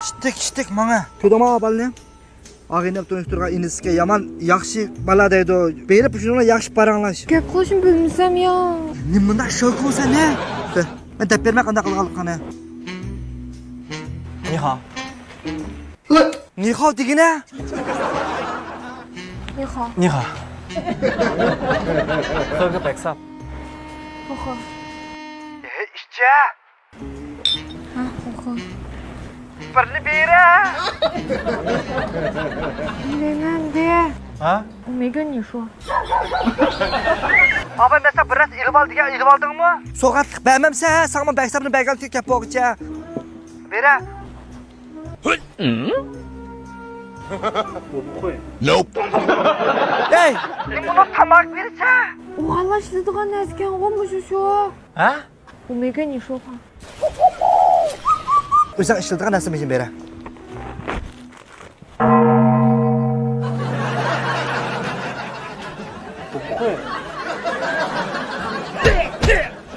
Shittik mana. Ko'dama balni. Ag'inab turgan inisiga yaman yaxshi bala deydi. Berib shuni yaxshi paranglash. Gap qilishim bilmasam ya. Nimada shok bo'lsa ne? Men deb bermay qanday qilganligini. Ni hao degina? Ni hao. Xirga baksab. Oxo. İşçi. Ha, oxo. Birini bera. Bilmem de. Ha? 我没跟你说。 Abi mesela biraz ilib aldingmi? So'g'atliq bermamsa, sana baksabni bergan gap bo'g'icha. Bera. Nope. Hey, buna tamak versa. 我好像是这个男生，我没说说。 Ha? 我没跟你说话。 O'zing ishlatgan narsam için bera.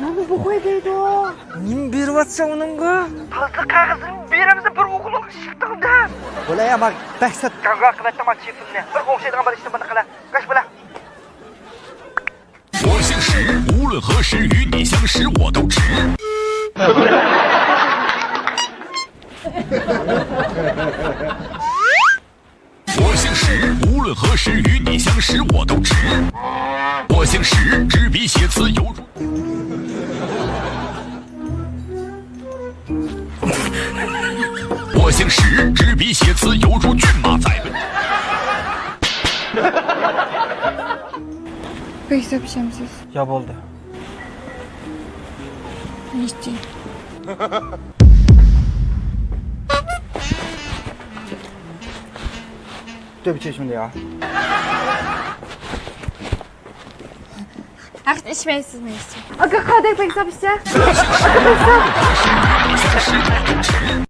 나는 보고 해도. Nim berayotsa uningga? Tozli qog'ozini beramiz bir o'g'lim shiqdingda. Bo'lay ama baksat qog'oz qilaman chefimni. Bir o'xshaydigan bir ishni bana qila. Qash bo'la. 我姓石，无论何时与你相识，我都值。我姓石，无论何时与你相识，我都值。我姓石，执笔写词犹如。我姓石，执笔写词犹如骏马在奔。 Pek yapacağımsız. Ya bo'ldi. Ne isteyeyim? Dur şimdi ya. Ach, içmeyesiz mi isteyeyim? Aga kadar pek yapacağım.